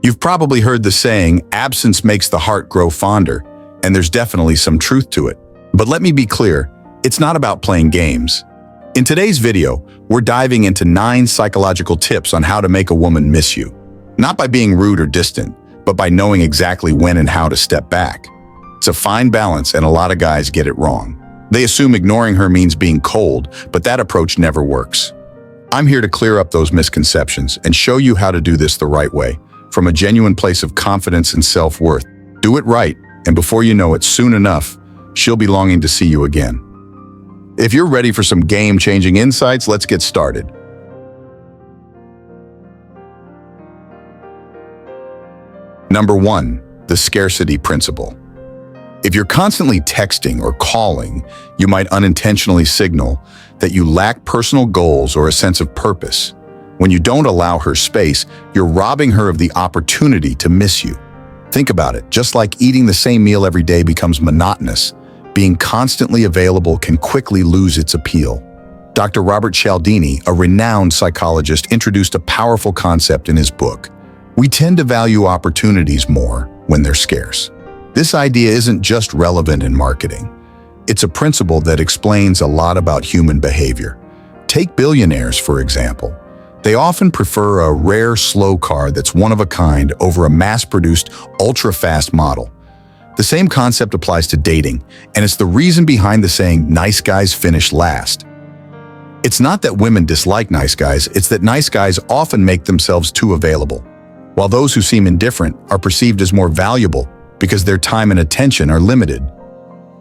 You've probably heard the saying, absence makes the heart grow fonder, and there's definitely some truth to it. But let me be clear, it's not about playing games. In today's video, we're diving into 9 psychological tips on how to make a woman miss you. Not by being rude or distant, but by knowing exactly when and how to step back. It's a fine balance, and a lot of guys get it wrong. They assume ignoring her means being cold, but that approach never works. I'm here to clear up those misconceptions and show you how to do this the right way, from a genuine place of confidence and self-worth. Do it right, and before you know it, soon enough, she'll be longing to see you again. If you're ready for some game-changing insights, let's get started. Number 1, the scarcity principle. If you're constantly texting or calling, you might unintentionally signal that you lack personal goals or a sense of purpose. When you don't allow her space, you're robbing her of the opportunity to miss you. Think about it. Just like eating the same meal every day becomes monotonous, being constantly available can quickly lose its appeal. Dr. Robert Cialdini, a renowned psychologist, introduced a powerful concept in his book. We tend to value opportunities more when they're scarce. This idea isn't just relevant in marketing. It's a principle that explains a lot about human behavior. Take billionaires, for example. They often prefer a rare, slow car that's one of a kind over a mass-produced, ultra-fast model. The same concept applies to dating, and it's the reason behind the saying, nice guys finish last. It's not that women dislike nice guys, it's that nice guys often make themselves too available, while those who seem indifferent are perceived as more valuable because their time and attention are limited.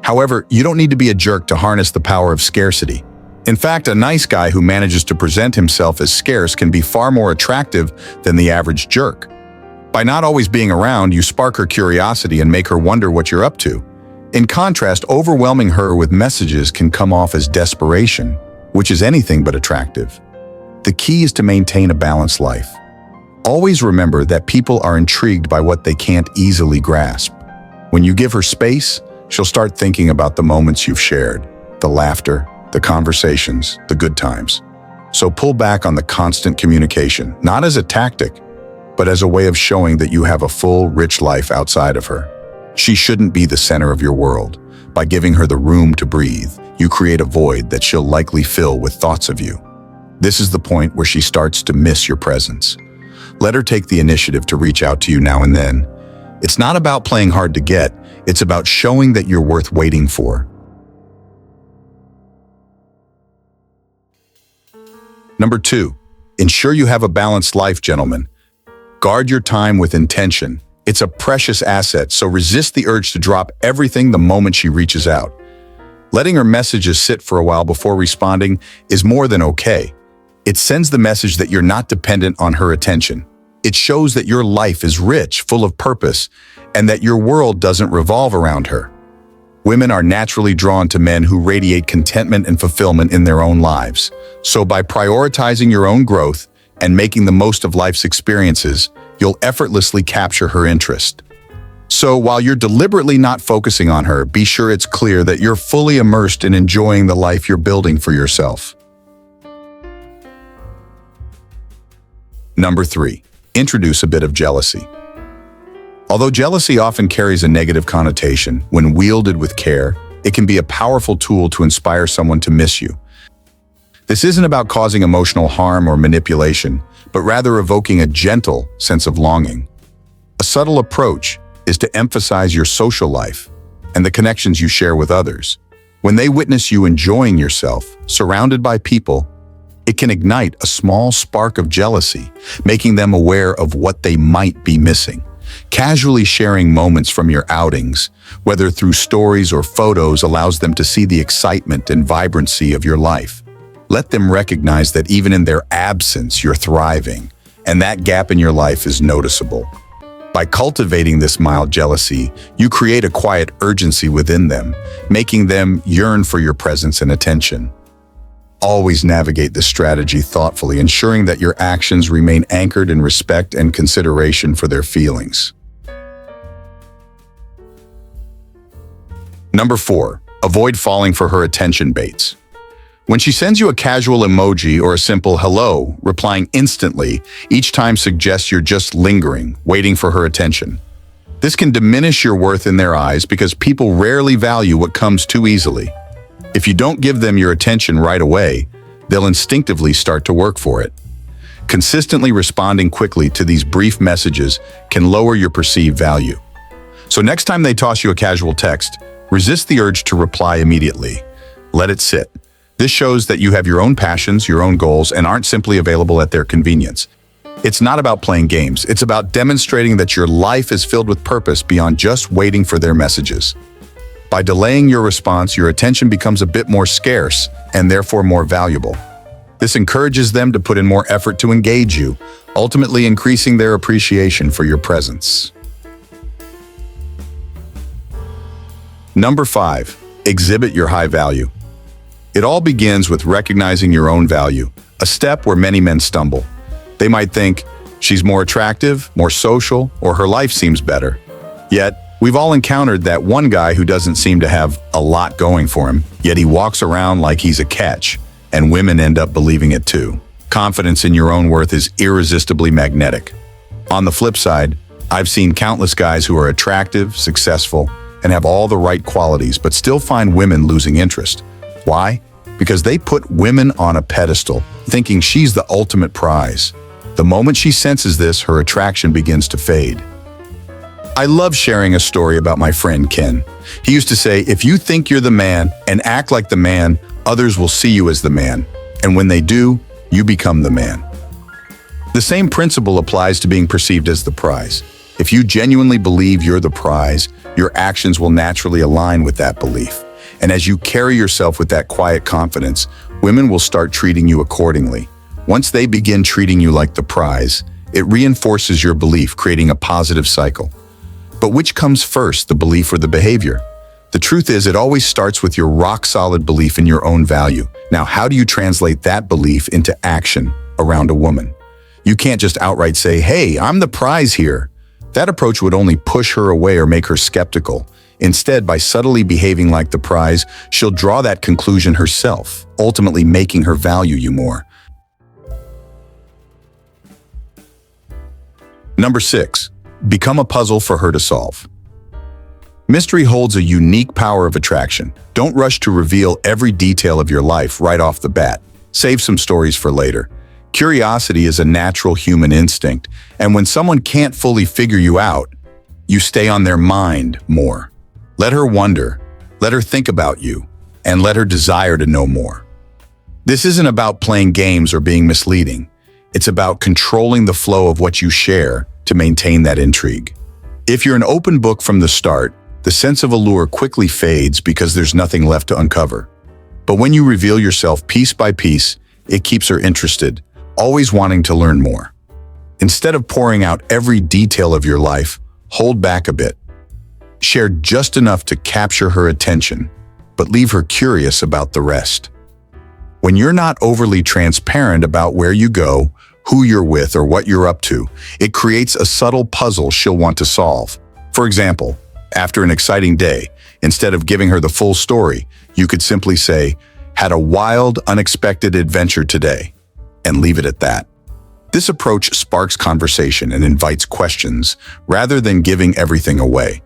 However, you don't need to be a jerk to harness the power of scarcity. In fact, a nice guy who manages to present himself as scarce can be far more attractive than the average jerk. By not always being around, you spark her curiosity and make her wonder what you're up to. In contrast, overwhelming her with messages can come off as desperation, which is anything but attractive. The key is to maintain a balanced life. Always remember that people are intrigued by what they can't easily grasp. When you give her space, she'll start thinking about the moments you've shared, the laughter, the conversations, the good times. So pull back on the constant communication, not as a tactic, but as a way of showing that you have a full, rich life outside of her. She shouldn't be the center of your world. By giving her the room to breathe, you create a void that she'll likely fill with thoughts of you. This is the point where she starts to miss your presence. Let her take the initiative to reach out to you now and then. It's not about playing hard to get, it's about showing that you're worth waiting for. Number 2, ensure you have a balanced life, gentlemen. Guard your time with intention. It's a precious asset, so resist the urge to drop everything the moment she reaches out. Letting her messages sit for a while before responding is more than okay. It sends the message that you're not dependent on her attention. It shows that your life is rich, full of purpose, and that your world doesn't revolve around her. Women are naturally drawn to men who radiate contentment and fulfillment in their own lives. So by prioritizing your own growth and making the most of life's experiences, you'll effortlessly capture her interest. So while you're deliberately not focusing on her, be sure it's clear that you're fully immersed in enjoying the life you're building for yourself. Number 3, introduce a bit of jealousy. Although jealousy often carries a negative connotation, when wielded with care, it can be a powerful tool to inspire someone to miss you. This isn't about causing emotional harm or manipulation, but rather evoking a gentle sense of longing. A subtle approach is to emphasize your social life and the connections you share with others. When they witness you enjoying yourself, surrounded by people, it can ignite a small spark of jealousy, making them aware of what they might be missing. Casually sharing moments from your outings, whether through stories or photos, allows them to see the excitement and vibrancy of your life. Let them recognize that even in their absence, you're thriving, and that gap in your life is noticeable. By cultivating this mild jealousy, you create a quiet urgency within them, making them yearn for your presence and attention. Always navigate this strategy thoughtfully, ensuring that your actions remain anchored in respect and consideration for their feelings. Number 4, avoid falling for her attention baits. When she sends you a casual emoji or a simple hello, replying instantly, each time suggests you're just lingering, waiting for her attention. This can diminish your worth in their eyes because people rarely value what comes too easily. If you don't give them your attention right away, they'll instinctively start to work for it. Consistently responding quickly to these brief messages can lower your perceived value. So next time they toss you a casual text, resist the urge to reply immediately. Let it sit. This shows that you have your own passions, your own goals, and aren't simply available at their convenience. It's not about playing games. It's about demonstrating that your life is filled with purpose beyond just waiting for their messages. By delaying your response, your attention becomes a bit more scarce and therefore more valuable. This encourages them to put in more effort to engage you, ultimately increasing their appreciation for your presence. Number 5, exhibit your high value. It all begins with recognizing your own value, a step where many men stumble. They might think, she's more attractive, more social, or her life seems better. Yet, we've all encountered that one guy who doesn't seem to have a lot going for him, yet he walks around like he's a catch, and women end up believing it too. Confidence in your own worth is irresistibly magnetic. On the flip side, I've seen countless guys who are attractive, successful, and have all the right qualities, but still find women losing interest. Why? Because they put women on a pedestal, thinking she's the ultimate prize. The moment she senses this, her attraction begins to fade. I love sharing a story about my friend Ken. He used to say, if you think you're the man and act like the man, others will see you as the man. And when they do, you become the man. The same principle applies to being perceived as the prize. If you genuinely believe you're the prize, your actions will naturally align with that belief. And as you carry yourself with that quiet confidence, women will start treating you accordingly. Once they begin treating you like the prize, it reinforces your belief, creating a positive cycle. But which comes first, the belief or the behavior? The truth is, it always starts with your rock-solid belief in your own value. Now, how do you translate that belief into action around a woman? You can't just outright say, hey, I'm the prize here. That approach would only push her away or make her skeptical. Instead, by subtly behaving like the prize, she'll draw that conclusion herself, ultimately making her value you more. Number 6, become a puzzle for her to solve. Mystery holds a unique power of attraction. Don't rush to reveal every detail of your life right off the bat. Save some stories for later. Curiosity is a natural human instinct, and when someone can't fully figure you out, you stay on their mind more. Let her wonder, let her think about you, and let her desire to know more. This isn't about playing games or being misleading. It's about controlling the flow of what you share to maintain that intrigue. If you're an open book from the start, the sense of allure quickly fades because there's nothing left to uncover. But when you reveal yourself piece by piece, it keeps her interested, always wanting to learn more. Instead of pouring out every detail of your life, hold back a bit. Share just enough to capture her attention, but leave her curious about the rest. When you're not overly transparent about where you go, who you're with, or what you're up to, it creates a subtle puzzle she'll want to solve. For example, after an exciting day, instead of giving her the full story, you could simply say, "Had a wild, unexpected adventure today," and leave it at that. This approach sparks conversation and invites questions, rather than giving everything away.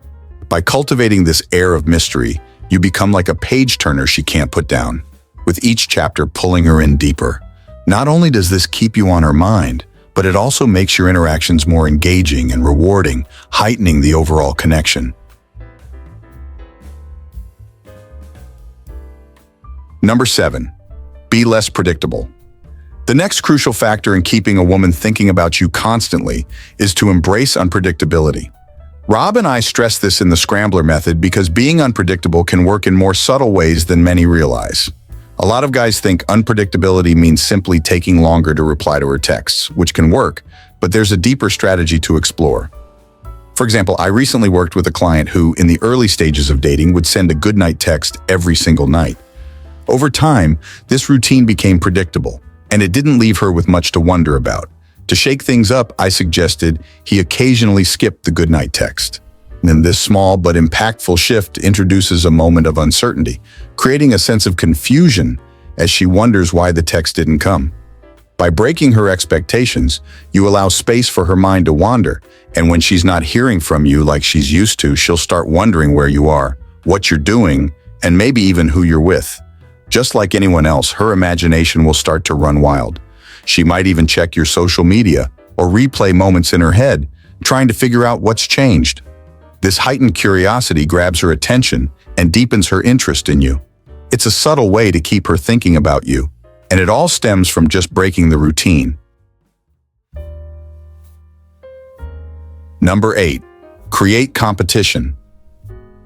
By cultivating this air of mystery, you become like a page-turner she can't put down, with each chapter pulling her in deeper. Not only does this keep you on her mind, but it also makes your interactions more engaging and rewarding, heightening the overall connection. Number 7, be less predictable. The next crucial factor in keeping a woman thinking about you constantly is to embrace unpredictability. Rob and I stress this in the Scrambler method because being unpredictable can work in more subtle ways than many realize. A lot of guys think unpredictability means simply taking longer to reply to her texts, which can work, but there's a deeper strategy to explore. For example, I recently worked with a client who, in the early stages of dating, would send a goodnight text every single night. Over time, this routine became predictable, and it didn't leave her with much to wonder about. To shake things up, I suggested he occasionally skip the goodnight text. And this small but impactful shift introduces a moment of uncertainty, creating a sense of confusion as she wonders why the text didn't come. By breaking her expectations, you allow space for her mind to wander, and when she's not hearing from you like she's used to, she'll start wondering where you are, what you're doing, and maybe even who you're with. Just like anyone else, her imagination will start to run wild. She might even check your social media or replay moments in her head, trying to figure out what's changed. This heightened curiosity grabs her attention and deepens her interest in you. It's a subtle way to keep her thinking about you, and it all stems from just breaking the routine. Number 8. Create competition.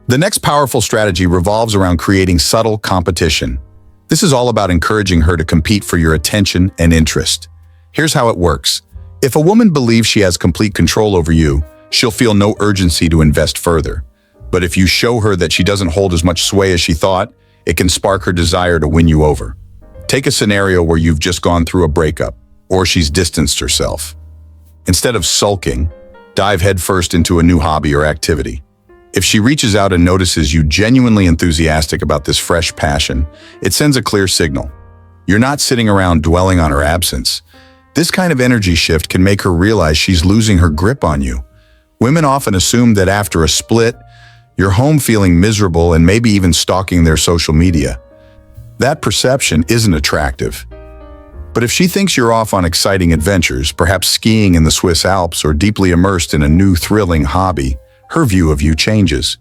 The next powerful strategy revolves around creating subtle competition. This is all about encouraging her to compete for your attention and interest. Here's how it works. If a woman believes she has complete control over you, she'll feel no urgency to invest further. But if you show her that she doesn't hold as much sway as she thought, it can spark her desire to win you over. Take a scenario where you've just gone through a breakup, or she's distanced herself. Instead of sulking, dive headfirst into a new hobby or activity. If she reaches out and notices you genuinely enthusiastic about this fresh passion, it sends a clear signal. You're not sitting around dwelling on her absence. This kind of energy shift can make her realize she's losing her grip on you. Women often assume that after a split, you're home feeling miserable and maybe even stalking their social media. That perception isn't attractive. But if she thinks you're off on exciting adventures, perhaps skiing in the Swiss Alps or deeply immersed in a new thrilling hobby, her view of you changes.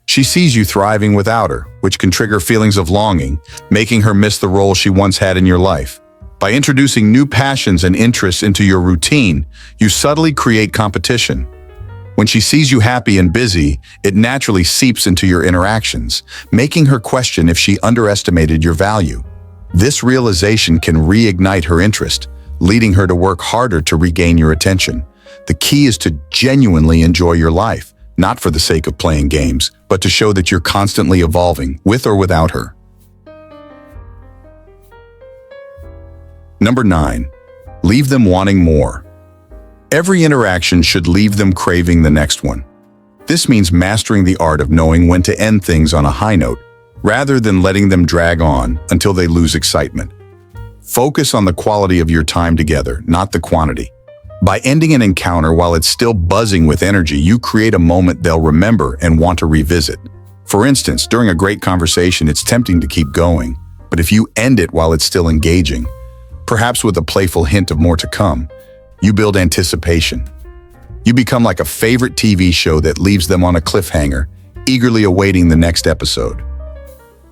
She sees you thriving without her, which can trigger feelings of longing, making her miss the role she once had in your life. By introducing new passions and interests into your routine, you subtly create competition. When she sees you happy and busy, it naturally seeps into your interactions, making her question if she underestimated your value. This realization can reignite her interest, leading her to work harder to regain your attention. The key is to genuinely enjoy your life, not for the sake of playing games, but to show that you're constantly evolving, with or without her. Number 9. Leave them wanting more. Every interaction should leave them craving the next one. This means mastering the art of knowing when to end things on a high note, rather than letting them drag on until they lose excitement. Focus on the quality of your time together, not the quantity. By ending an encounter while it's still buzzing with energy, you create a moment they'll remember and want to revisit. For instance, during a great conversation, it's tempting to keep going, but if you end it while it's still engaging, perhaps with a playful hint of more to come, you build anticipation. You become like a favorite TV show that leaves them on a cliffhanger, eagerly awaiting the next episode.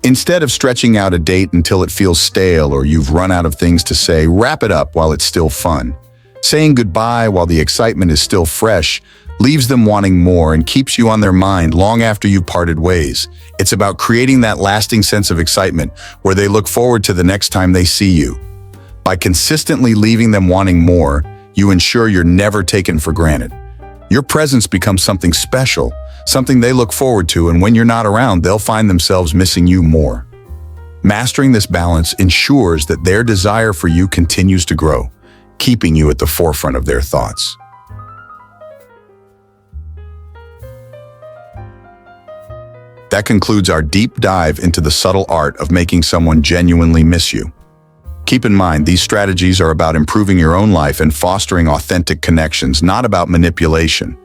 Instead of stretching out a date until it feels stale or you've run out of things to say, wrap it up while it's still fun. Saying goodbye while the excitement is still fresh leaves them wanting more and keeps you on their mind long after you've parted ways. It's about creating that lasting sense of excitement where they look forward to the next time they see you. By consistently leaving them wanting more, you ensure you're never taken for granted. Your presence becomes something special, something they look forward to, and when you're not around, they'll find themselves missing you more. Mastering this balance ensures that their desire for you continues to grow, keeping you at the forefront of their thoughts. That concludes our deep dive into the subtle art of making someone genuinely miss you. Keep in mind, these strategies are about improving your own life and fostering authentic connections, not about manipulation.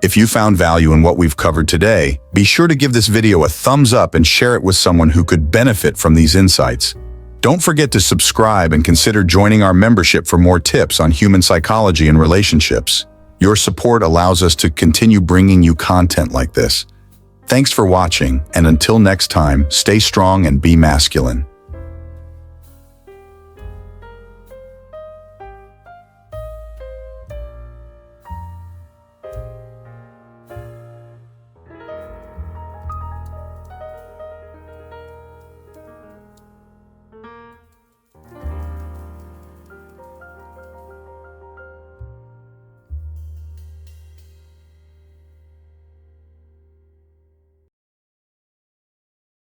If you found value in what we've covered today, be sure to give this video a thumbs up and share it with someone who could benefit from these insights. Don't forget to subscribe and consider joining our membership for more tips on human psychology and relationships. Your support allows us to continue bringing you content like this. Thanks for watching, and until next time, stay strong and be masculine.